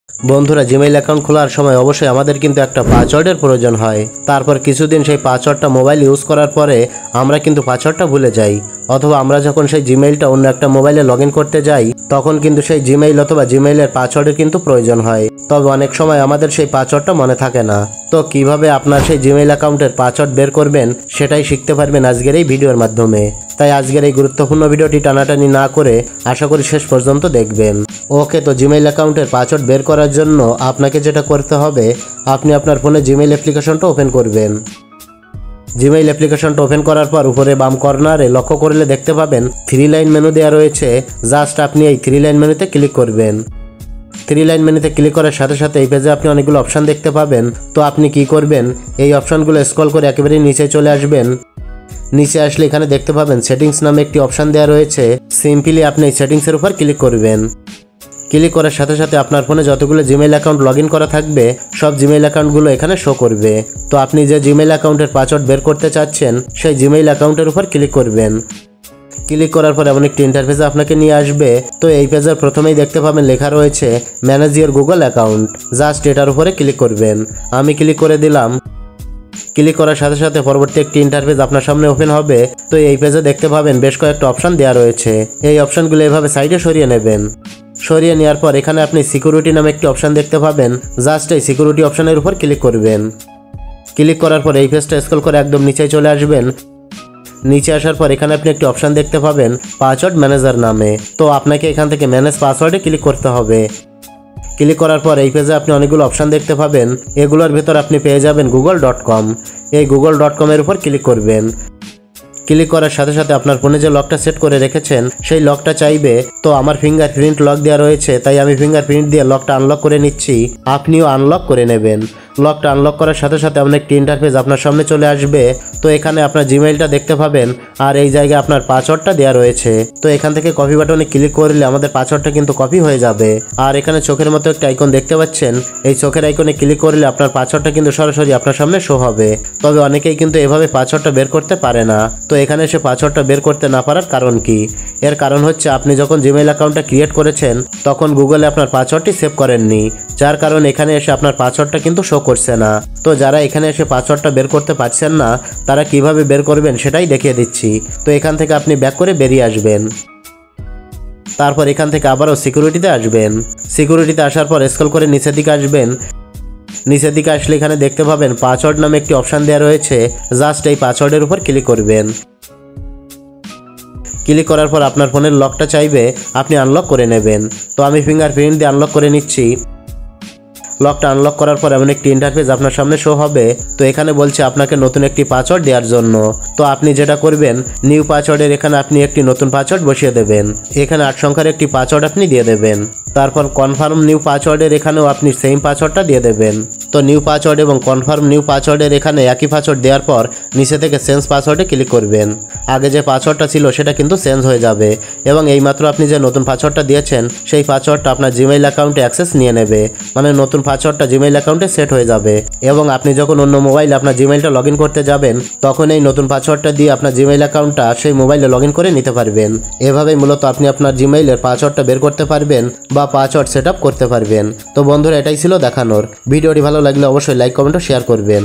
বন্ধুরা, Gmail account খোলার সময় অবশ্যই আমাদের কিন্তু একটা পাসওয়ার্ডের প্রয়োজন হয়। তারপর কিছুদিন সেই পাসওয়ার্ডটা মোবাইল ইউজ করার পরে আমরা কিন্তু পাসওয়ার্ডটা ভুলে যাই, অথবা আমরা যখন সেই জিমেইলটা অন্য একটা মোবাইলে লগ ইন করতে যাই তখন কিন্তু সেই জিমেইল অথবা জিমেইলের পাসওয়ার্ডের কিন্তু প্রয়োজন হয়। তবে অনেক সময় আমাদের সেই পাসওয়ার্ডটা মনে থাকে না। তো কিভাবে আপনার সেই জিমেইল অ্যাকাউন্টের পাসওয়ার্ড বের করবেন সেটাই শিখতে পারবেন আজকের এই ভিডিওর মাধ্যমে। তাই আজকের এই গুরুত্বপূর্ণ ভিডিওটি টানাটানি না করে আশা করি শেষ পর্যন্ত দেখবেন। ওকে, তো জিমেইল অ্যাকাউন্টের পাসওয়ার্ড বের করার জন্য আপনাকে যেটা করতে হবে, আপনি আপনার ফোনে জিমেইল অ্যাপ্লিকেশনটা ওপেন করবেন। জিমেইল অ্যাপ্লিকেশনটা ওপেন করার পর উপরে বাম কর্নারে লক্ষ্য করলে দেখতে পাবেন 3 লাইন মেনু দেওয়া রয়েছে। জাস্ট আপনি এই 3 লাইন মেনুতে ক্লিক করবেন। 3 লাইন মেনুতে ক্লিক করার সাথে সাথে এই পেজে আপনি অনেকগুলো অপশান দেখতে পাবেন। তো আপনি কি করবেন, এই অপশানগুলো স্ক্রল করে একেবারে নিচে চলে আসবেন। নিচে আসলে এখানে দেখতে পাবেন সেটিংস নামে একটি অপশান দেওয়া রয়েছে। সিম্পলি আপনি এই সেটিংসের উপর ক্লিক করবেন। ক্লিক করার সাথে সাথে আপনার ফোনে যতগুলো জিমেইল অ্যাকাউন্ট লগ ইন করা থাকবে সব জিমেইল অ্যাকাউন্টগুলো এখানে শো করবে। তো আপনি যে জিমেইল অ্যাকাউন্টের পাসওয়ার্ড বের করতে চাচ্ছেন সেই জিমেইল অ্যাকাউন্টের উপর ক্লিক করবেন। ক্লিক করার পর এমন একটি ইন্টারফেসে আপনাকে নিয়ে আসবে। তো এই পেজের প্রথমেই দেখতে পাবেন লেখা রয়েছে manage your Google account. Just এটার উপরে ক্লিক করবেন। আমি ক্লিক করে দিলাম। ক্লিক করার সাথে সাথে পরবর্তী একটি ইন্টারফেস আপনার সামনে ওপেন হবে। তো এই পেজে দেখতে পাবেন বেশ কয়েকটা অপশান দেওয়া রয়েছে। এই অপশানগুলো এভাবে সাইডে সরিয়ে নেবেন। সরিয়ে নেওয়ার পর এখানে আপনি সিকিউরিটি নামে একটি অপশান দেখতে পাবেন। জাস্ট এই সিকিউরিটি অপশানের উপর ক্লিক করবেন। ক্লিক করার পর এই পেজটা স্ক্রল করে একদম নিচে চলে আসবেন। নিচে আসার পর এখানে আপনি একটি অপশান দেখতে পাবেন পাসওয়ার্ড ম্যানেজার নামে। তো আপনাকে এখান থেকে ম্যানেজ পাসওয়ার্ডে ক্লিক করতে হবে। ক্লিক করার পর এই পেজে আপনি অনেকগুলো অপশান দেখতে পাবেন। এগুলোর ভেতর আপনি পেয়ে যাবেন google.com। এই google.com এর উপর ক্লিক করবেন। ক্লিক করার সাথে সাথে আপনার ফোনে যে লকটা সেট করে রেখেছেন সেই লকটা চাইবে। তো আমার ফিঙ্গারপ্রিন্ট লক দেওয়া রয়েছে, তাই আমি ফিঙ্গারপ্রিন্ট দিয়ে লকটা আনলক করে নিচ্ছি। আপনিও আনলক করে নেবেন। লকটা আনলক করার সাথে সাথে আপনার একটি ইন্টারফেস আপনার সামনে চলে আসবে। তো এখানে আপনার জিমেইলটা দেখতে পাবেন আর এই জায়গায় আপনার পাসওয়ার্ডটা দেওয়া রয়েছে। তো এখান থেকে কপি বাটনে ক্লিক করলে আমাদের পাসওয়ার্ডটা কিন্তু কপি হয়ে যাবে। আর এখানে চোখের মতো একটা আইকন দেখতে পাচ্ছেন, এই চোখের আইকনে ক্লিক করলে আপনার পাসওয়ার্ডটা কিন্তু সরাসরি আপনার সামনে শো হবে। তবে অনেকেই কিন্তু এভাবে পাসওয়ার্ডটা বের করতে পারে না। তো এখানে এসে পাসওয়ার্ডটা বের করতে না পারার কারণ কি? এর কারণ হচ্ছে আপনি যখন জিমেইল অ্যাকাউন্টটা ক্রিয়েট করেছেন তখন গুগলে আপনার পাসওয়ার্ডটি সেভ করেননি, যার কারণে এখানে এসে আপনার পাসওয়ার্ডটা কিন্তু শো করছে না। তো যারা এখানে এসে পাসওয়ার্ডটা বের করতে পারছেন না তারা কিভাবে বের করবেন সেটাই দেখিয়ে দিচ্ছি। তো এখান থেকে আপনি ব্যাক করে বেরিয়ে আসবেন। তারপর এখান থেকে আবারও সিকিউরিটিতে আসবেন। সিকিউরিটিতে আসার পর স্ক্রল করে নিচের দিকে আসবেন। নিচের দিকে আসলে এখানে দেখতে পাবেন পাসওয়ার্ড নামে একটি অপশান দেওয়া রয়েছে। জাস্ট এই পাসওয়ার্ডের উপর ক্লিক করবেন। ক্লিক করার পর আপনার ফোনের লকটা চাইবে, আপনি আনলক করে নেবেন। তো আমি ফিঙ্গারপ্রিন্ট দিয়ে আনলক করে নিচ্ছি। লকটা আনলক করার পর এমন একটি ইন্টারফেস আপনার সামনে শো হবে। তো এখানে বলছে আপনাকে নতুন একটি পাসওয়ার্ড দেওয়ার জন্য। তো আপনি যেটা করবেন, নিউ পাসওয়ার্ডের এখানে আপনি একটি নতুন পাসওয়ার্ড বসিয়ে দেবেন। এখানে 8 সংখ্যার একটি পাসওয়ার্ড আপনি দিয়ে দেবেন। তারপর কনফার্ম নিউ পাসওয়ার্ডের এখানেও আপনি সেম পাসওয়ার্ডটা দিয়ে দেবেন। তো নিউ পাসওয়ার্ড এবং কনফার্ম নিউ পাসওয়ার্ডের এখানে একই পাসওয়ার্ড দেওয়ার পর নিচে থেকে চেঞ্জ পাসওয়ার্ডে ক্লিক করবেন। আগে যে পাসওয়ার্ডটা ছিল সেটা কিন্তু চেঞ্জ হয়ে যাবে এবং এইমাত্র আপনি যে নতুন পাসওয়ার্ডটা দিয়েছেন সেই পাসওয়ার্ডটা আপনার জিমেইল অ্যাকাউন্টে অ্যাক্সেস নিয়ে নেবে। মানে নতুন পাসওয়ার্ডটা জিমেইল অ্যাকাউন্টে সেট হয়ে যাবে এবং আপনি যখন অন্য মোবাইলে আপনার জিমেইলটা লগ ইন করতে যাবেন তখন এই নতুন পাসওয়ার্ডটা দিয়ে আপনার জিমেইল অ্যাকাউন্টটা সেই মোবাইলে লগ ইন করে নিতে পারবেন। এভাবেই মূলত আপনি আপনার জিমেইলের পাসওয়ার্ডটা বের করতে পারবেন বা পাসওয়ার্ড সেট আপ করতে পারবেন। তো বন্ধুরা, এটাই ছিল দেখানোর। ভিডিওটি ভালো লাগলে অবশ্যই লাইক, কমেন্ট ও শেয়ার করবেন।